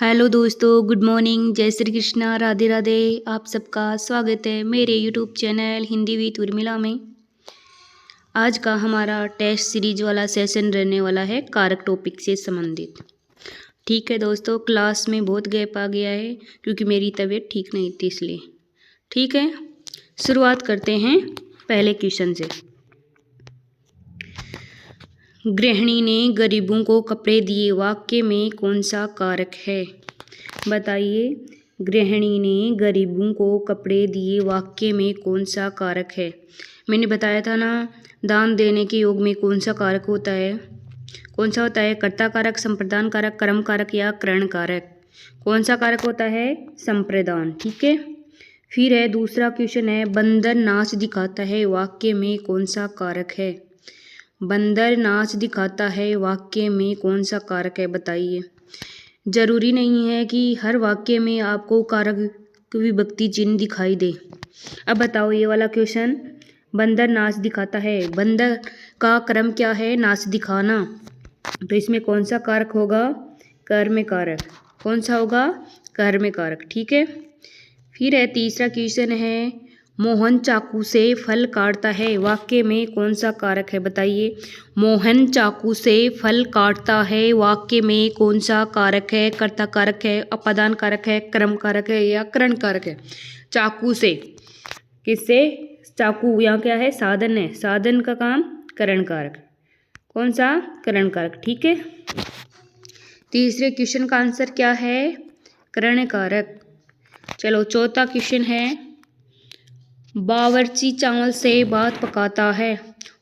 Hello दोस्तों, good morning, जय श्री कृष्णा, राधे राधे। आप सबका स्वागत है मेरे YouTube channel Hindi with Urmila में। आज का हमारा टेस्ट सीरीज वाला सेशन रहने वाला है कारक टॉपिक से संबंधित। ठीक है दोस्तों, क्लास में बहुत गैप आ गया है क्योंकि मेरी तबीयत ठीक नहीं थी इसलिए। ठीक है, शुरुआत करते हैं पहले क्वेश्चन से। गृहिणी ने गरीबों को कपड़े दिए, वाक्य में कौन सा कारक है? बताइए, गृहिणी ने गरीबों को कपड़े दिए, वाक्य में कौन सा कारक है? मैंने बताया था ना, दान देने के योग में कौन सा कारक होता है? कौन सा होता है? कर्ता कारक, संप्रदान कारक, कर्म कारक या करण कारक? कौन सा कारक होता है? संप्रदान। ठीक है, फिर है दूसरा क्वेश्चन है, बंदर नाच दिखाता है, वाक्य में कौन सा कारक है? बंदर नाच दिखाता है, वाक्य में कौन सा कारक है? बताइए। जरूरी नहीं है कि हर वाक्य में आपको कारक विभक्ति चिन्ह दिखाई दे। अब बताओ ये वाला क्वेश्चन, बंदर नाच दिखाता है, बंदर का कर्म क्या है? नाच दिखाना। तो इसमें कौन सा कारक होगा? कर्म कारक। कौन सा होगा? कर्म कारक। ठीक है, फिर है तीसरा क्वेश्चन है, मोहन चाकू से फल काटता है, वाक्य में कौन सा कारक है? बताइए। मोहन चाकू से फल काटता है, वाक्य में कौन सा कारक है? कर्ता कारक है, अपादान कारक है, कर्म कारक है या करण कारक है? चाकू से, किससे? चाकू यहाँ क्या है? साधन है, साधन का काम करण कारक। कौन सा? करण कारक। ठीक है, तीसरे क्वेश्चन का आंसर क्या है? करण कारक। चलो चौथा क्वेश्चन है, बावर्ची चावल से भात पकाता है,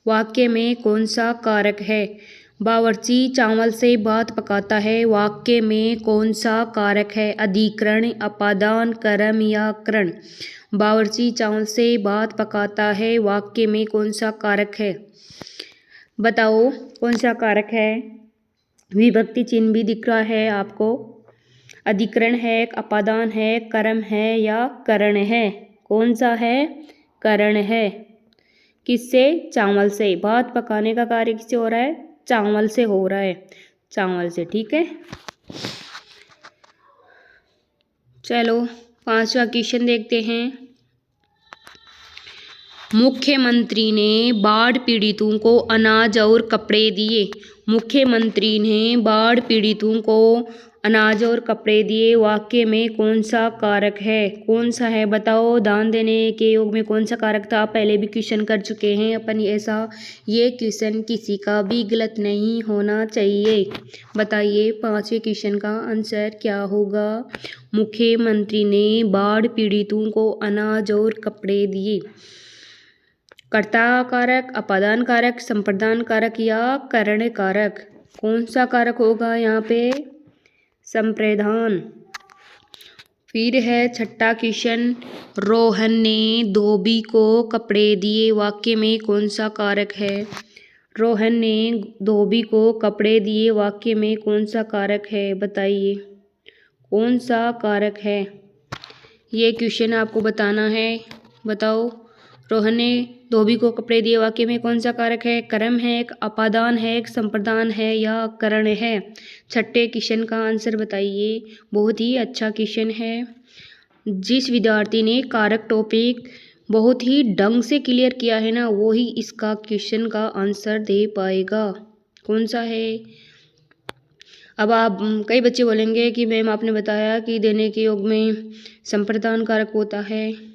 वाक्य में कौन सा कारक है? बावर्ची चावल से भात पकाता है, वाक्य में कौन सा कारक है? अधिकरण, अपादान, कर्म या करण? बावर्ची चावल से भात पकाता है, वाक्य में कौन सा कारक है? बताओ कौन सा कारक है? विभक्ति चिन्ह भी दिख रहा है आपको। अधिकरण है, अपादान है, कर्म है या करण है? कौन सा है? करण है। किससे? चावल से। भात पकाने का कार्य किससे हो रहा है? चावल से हो रहा है, चावल से। ठीक है, चलो पांचवा क्वेश्चन देखते हैं। मुख्यमंत्री ने बाढ़ पीड़ितों को अनाज और कपड़े दिए, मुख्यमंत्री ने बाढ़ पीड़ितों को अनाज और कपड़े दिए, वाक्य में कौन सा कारक है? कौन सा है? बताओ। दान देने के योग में कौन सा कारक था? पहले भी क्वेश्चन कर चुके हैं अपन ऐसा। ये क्वेश्चन किसी का भी गलत नहीं होना चाहिए। बताइए पांचवें क्वेश्चन का आंसर क्या होगा? मुख्यमंत्री ने बाढ़ पीड़ितों को अनाज और कपड़े दिए। कर्ता कारक, अपादान कारक, संप्रदान कारक या करण कारक? कौन सा कारक होगा यहाँ पे? संप्रदान। फिर है छठा क्वेश्चन, रोहन ने धोबी को कपड़े दिए, वाक्य में कौन सा कारक है? रोहन ने धोबी को कपड़े दिए, वाक्य में कौन सा कारक है? बताइए कौन सा कारक है? ये क्वेश्चन आपको बताना है। बताओ, रोहन ने धोबी को कपड़े दिए, वाक्य में कौन सा कारक है? कर्म है, एक अपादान है, एक संप्रदान है या करण है? छठे क्वेश्चन का आंसर बताइए। बहुत ही अच्छा क्वेश्चन है। जिस विद्यार्थी ने कारक टॉपिक बहुत ही ढंग से क्लियर किया है ना, वो ही इसका क्वेश्चन का आंसर दे पाएगा। कौन सा है? अब आप कई बच्चे बोलेंगे कि मैम आपने बताया कि देने के योग में संप्रदान कारक होता है,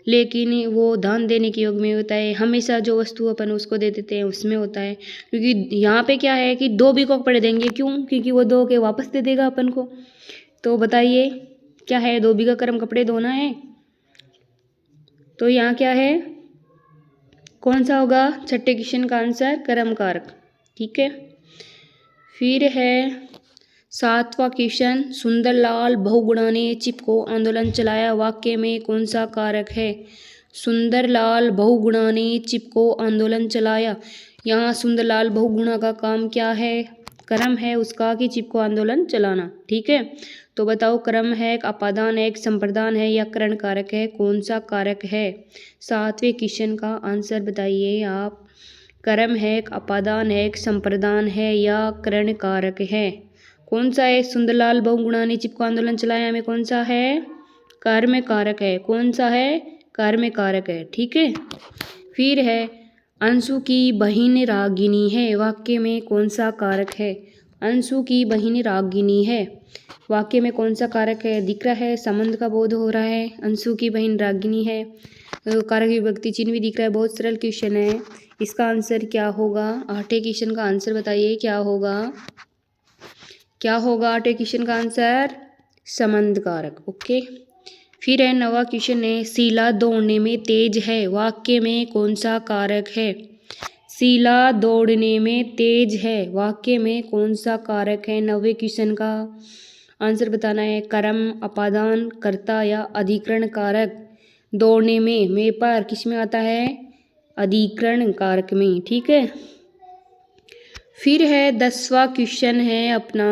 लेकिन वो दान देने के योग में होता है। हमेशा जो वस्तु अपन उसको दे देते हैं उसमें होता है, क्योंकि यहाँ पे क्या है कि धोबी को कपड़े देंगे। क्यों? क्योंकि वो धो के वापस दे देगा अपन को। तो बताइए क्या है? धोबी का कर्म कपड़े धोना है, तो यहाँ क्या है? कौन सा होगा? छठे क्वेश्चन का आंसर कर्म कारक। ठीक है, फिर है सातवां क्वेश्चन, सुंदरलाल बहुगुणा ने चिपको आंदोलन चलाया, वाक्य में कौन सा कारक है? सुंदरलाल बहुगुणा ने चिपको आंदोलन चलाया। यहाँ सुंदरलाल बहुगुणा का काम क्या है? कर्म है उसका कि चिपको आंदोलन चलाना। ठीक है, तो बताओ कर्म है, एक अपादान है, एक संप्रदान है या करण कारक है? कौन सा कारक है? सातवें क्वेश्चन का आंसर बताइए आप। कर्म है, एक अपादान है, एक संप्रदान है या करण कारक है? कौन सा है? सुंदरलाल बहुगुणा ने चिपको आंदोलन चलाया में कौन सा है? कर्म कारक है। कौन सा है? कर्म कारक है। ठीक है। फिर है अंशु की बहिन रागिनी है, वाक्य में कौन सा कारक है? अंशु की बहिन रागिनी है, वाक्य में कौन सा कारक है? दिख रहा है, संबंध का बोध हो रहा है। अंशु की बहिन रागिनी है, कारक विभक्ति चिन्ह भी दिख रहा है। बहुत सरल क्वेश्चन है। इसका आंसर क्या होगा? 8वें क्वेश्चन का आंसर बताइए क्या होगा? क्या होगा 8वें क्वेश्चन का आंसर? संबंध कारक। ओके। फिर है 9वां क्वेश्चन है शीला दौड़ने में तेज है, वाक्य में कौन सा कारक है? शीला दौड़ने में तेज है, वाक्य में कौन सा कारक है? 9वें क्वेश्चन का आंसर बताना है। कर्म, अपादान, कर्ता या अधिकरण कारक। दौड़ने में पर किस में आता है? अधिकरण कारक में। ठीक है। फिर है 10वां क्वेश्चन है अपना,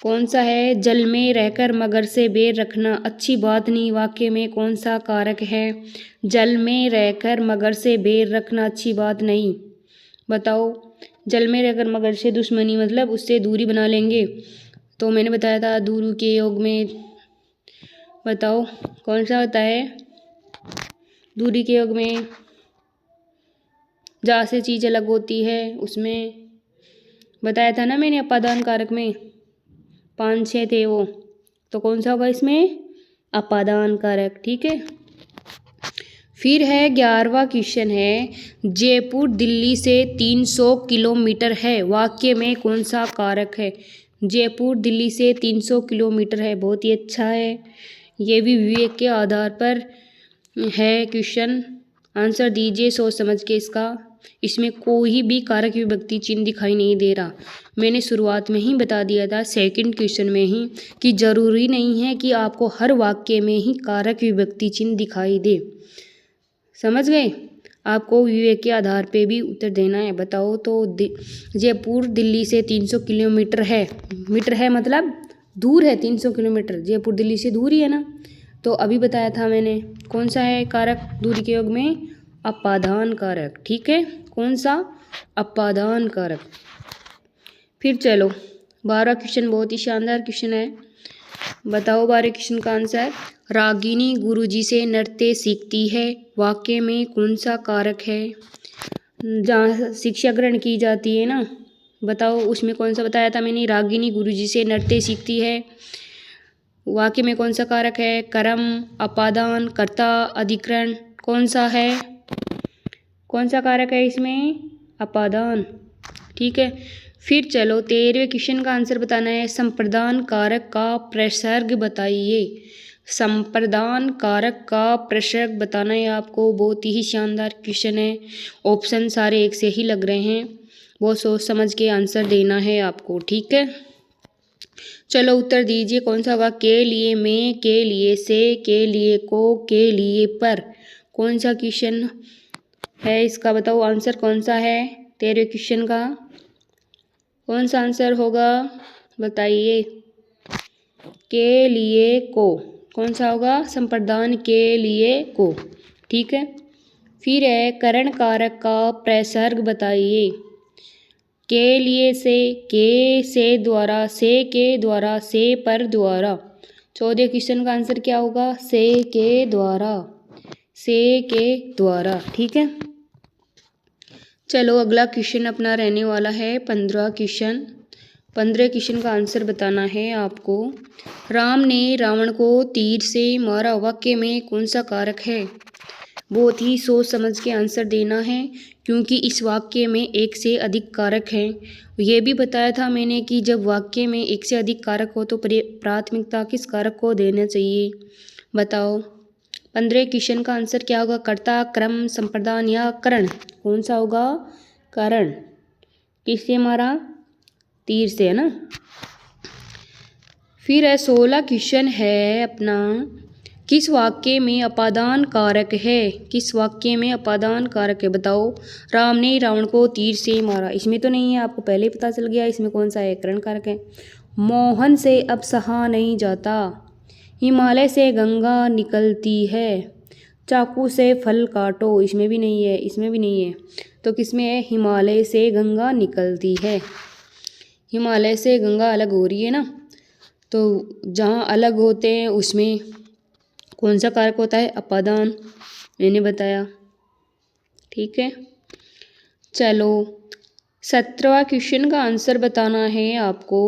कौन सा है? जल में रहकर मगर से बैर रखना अच्छी बात नहीं, वाक्य में कौन सा कारक है? जल में रहकर मगर से बैर रखना अच्छी बात नहीं, बताओ। जल में रहकर मगर से दुश्मनी मतलब उससे दूरी बना लेंगे, तो मैंने बताया था दूरी के योग में, बताओ कौन सा होता है? दूरी के योग में जहाँ से चीज़ अलग होती है उसमें बताया था ना मैंने, अपादान कारक में 5-6 थे वो, तो कौन सा होगा इसमें? अपादान कारक। ठीक है। फिर है 11वां क्वेश्चन है जयपुर दिल्ली से 300 किलोमीटर है, वाक्य में कौन सा कारक है? जयपुर दिल्ली से 300 किलोमीटर है, बहुत ही अच्छा है। ये भी विवेक के आधार पर है क्वेश्चन। आंसर दीजिए सोच समझ के इसका। इसमें कोई भी कारक विभक्ति चिन्ह दिखाई नहीं दे रहा। मैंने शुरुआत में ही बता दिया था सेकंड क्वेश्चन में ही कि जरूरी नहीं है कि आपको हर वाक्य में ही कारक विभक्ति चिन्ह दिखाई दे। समझ गए? आपको विवेक के आधार पे भी उत्तर देना है। बताओ तो जयपुर दिल्ली से 300 किलोमीटर है, मीटर है मतलब दूर है, 300 किलोमीटर जयपुर दिल्ली से दूर ही है ना। तो अभी बताया था मैंने कौन सा है कारक दूरी के योग में? अपादान कारक। ठीक है। कौन सा? अपादान कारक। फिर चलो 12वां क्वेश्चन बहुत ही शानदार क्वेश्चन है। बताओ 12वें क्वेश्चन का आंसर। रागिनी गुरुजी से नृत्य सीखती है, वाक्य में कौन सा कारक है? जहाँ शिक्षा ग्रहण की जाती है ना, बताओ उसमें कौन सा बताया था मैंने? रागिनी गुरुजी से नृत्य सीखती है, वाक्य में कौन सा कारक है? कर्म, अपादान, कर्ता, अधिकरण। कौन सा है? कौन सा कारक है इसमें? अपादान। ठीक है। फिर चलो 13वें क्वेश्चन का आंसर बताना है। संप्रदान कारक का प्रसर्ग बताइए। संप्रदान कारक का प्रसर्ग बताना है आपको। बहुत ही शानदार क्वेश्चन है। ऑप्शन सारे एक से ही लग रहे हैं, बहुत सोच समझ के आंसर देना है आपको। ठीक है। चलो उत्तर दीजिए कौन सा होगा? के लिए, में, के लिए, से, के लिए, को, के लिए, पर। कौन सा क्वेश्चन है इसका? बताओ आंसर कौन सा है 13वें क्वेश्चन का? कौन सा आंसर होगा बताइए? के लिए, को। कौन सा होगा? संप्रदान के लिए, को। ठीक है। फिर है करण कारक का प्रसर्ग बताइए। के लिए से, के से द्वारा, से के द्वारा, से पर द्वारा। 14वें क्वेश्चन का आंसर क्या होगा? से के द्वारा, से के द्वारा। ठीक है। चलो अगला क्वेश्चन अपना रहने वाला है 15वां क्वेश्चन। 15वें क्वेश्चन का आंसर बताना है आपको। राम ने रावण को तीर से मारा, वाक्य में कौन सा कारक है? बहुत ही सोच समझ के आंसर देना है, क्योंकि इस वाक्य में एक से अधिक कारक हैं। ये भी बताया था मैंने कि जब वाक्य में एक से अधिक कारक हो तो प्राथमिकता किस कारक को देना चाहिए? बताओ 15वें क्वेश्चन का आंसर क्या होगा? कर्ता, क्रम, संप्रदान या करण। कौन सा होगा? करण। किससे मारा? तीर से, है ना। फिर है 16 क्वेश्चन है अपना। किस वाक्य में अपादान कारक है? किस वाक्य में अपादान कारक है? बताओ। राम ने रावण को तीर से मारा, इसमें तो नहीं है, आपको पहले ही पता चल गया। इसमें कौन सा है? करण कारक है। मोहन से अब सहा नहीं जाता, हिमालय से गंगा निकलती है, चाकू से फल काटो, इसमें भी नहीं है, इसमें भी नहीं है, तो किसमें है? हिमालय से गंगा निकलती है। हिमालय से गंगा अलग हो रही है ना, तो जहाँ अलग होते हैं उसमें कौन सा कारक होता है? अपादान। मैंने बताया, ठीक है। चलो 17वां क्वेश्चन का आंसर बताना है आपको।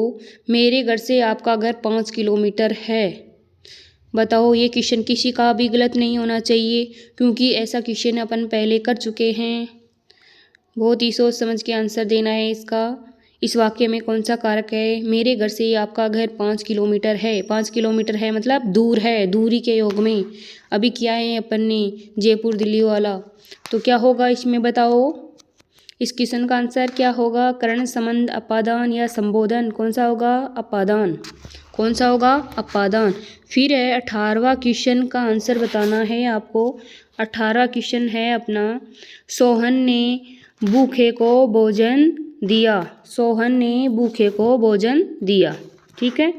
मेरे घर से आपका घर 5 किलोमीटर है। बताओ, ये क्वेश्चन किसी का भी गलत नहीं होना चाहिए, क्योंकि ऐसा क्वेश्चन अपन पहले कर चुके हैं। बहुत ही सोच समझ के आंसर देना है इसका। इस वाक्य में कौन सा कारक है? मेरे घर से आपका घर 5 किलोमीटर है। 5 किलोमीटर है मतलब दूर है, दूरी के योग में। अभी किया है अपन ने जयपुर दिल्ली वाला, तो क्या होगा इसमें बताओ? इस क्वेश्चन का आंसर क्या होगा? करण, संबंध, अपादान या संबोधन? कौन सा होगा? अपादान। कौन सा होगा? अपादान। फिर है 18वां क्वेश्चन का आंसर बताना है आपको। 18वां क्वेश्चन है अपना, सोहन ने भूखे को भोजन दिया। सोहन ने भूखे को भोजन दिया, ठीक है।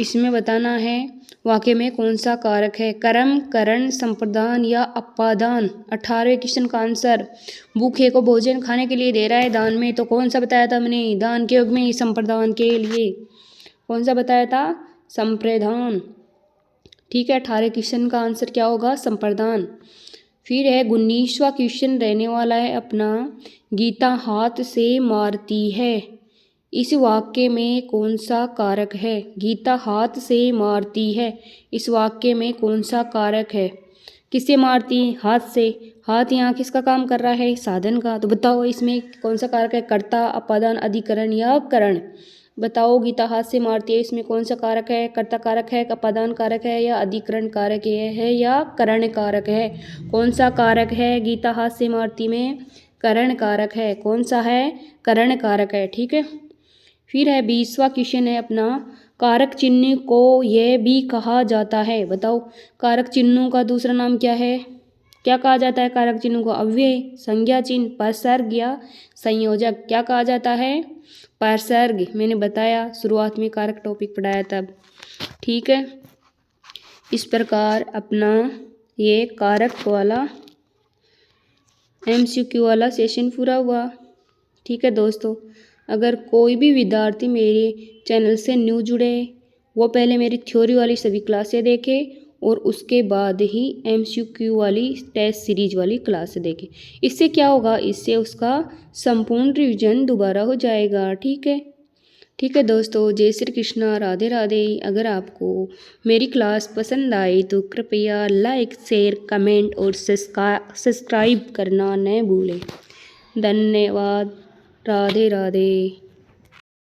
इसमें बताना है वाक्य में कौन सा कारक है? कर्म, करण, संप्रदान या अपादान? 18वें क्वेश्चन का आंसर, भूखे को भोजन खाने के लिए दे रहा है दान में, तो कौन सा बताया था हमने? दान के योग में, संप्रदान के लिए कौन सा बताया था? संप्रदान, ठीक है। 18 क्वेश्चन का आंसर क्या होगा? संप्रदान। फिर है 19वां क्वेश्चन रहने वाला है अपना, गीता हाथ से मारती है। इस वाक्य में कौन सा कारक है? गीता हाथ से मारती है, इस वाक्य में कौन सा कारक है? किससे मारती? हाथ से। हाथ यहाँ किसका काम कर रहा है? साधन का। तो बताओ इसमें कौन सा कारक है? कर्ता, अपादान, अधिकरण या करण? बताओ, गीता हाथ से मारती है, इसमें कौन सा कारक है? कर्ता कारक है, अपादान कारक है या अधिकरण कारक है या करण कारक है? कौन सा कारक है गीता हाथ से मारती में? करण कारक है। कौन सा है? करण कारक है, ठीक है। फिर है 20वां क्वेश्चन है अपना, कारक चिन्ह को यह भी कहा जाता है। बताओ, कारक चिन्हों का दूसरा नाम क्या है? क्या कहा जाता है कारक चिन्हों को? अव्यय, संज्ञा चिन्ह, परसर्ग या संयोजक? क्या कहा जाता है? परसर्ग। मैंने बताया शुरुआत में कारक टॉपिक पढ़ाया तब, ठीक है। इस प्रकार अपना ये कारक वाला MCQ वाला सेशन पूरा हुआ, ठीक है दोस्तों। अगर कोई भी विद्यार्थी मेरे चैनल से न्यू जुड़े, वो पहले मेरी थ्योरी वाली सभी क्लासें देखे और उसके बाद ही MCQ वाली टेस्ट सीरीज वाली क्लास देखे। इससे क्या होगा? इससे उसका संपूर्ण रिवीजन दोबारा हो जाएगा, ठीक है। ठीक है दोस्तों, जय श्री कृष्णा, राधे राधे। अगर आपको मेरी क्लास पसंद आई तो कृपया लाइक, शेयर, कमेंट और सब्सक्राइब करना न भूलें। धन्यवाद। राधे राधे।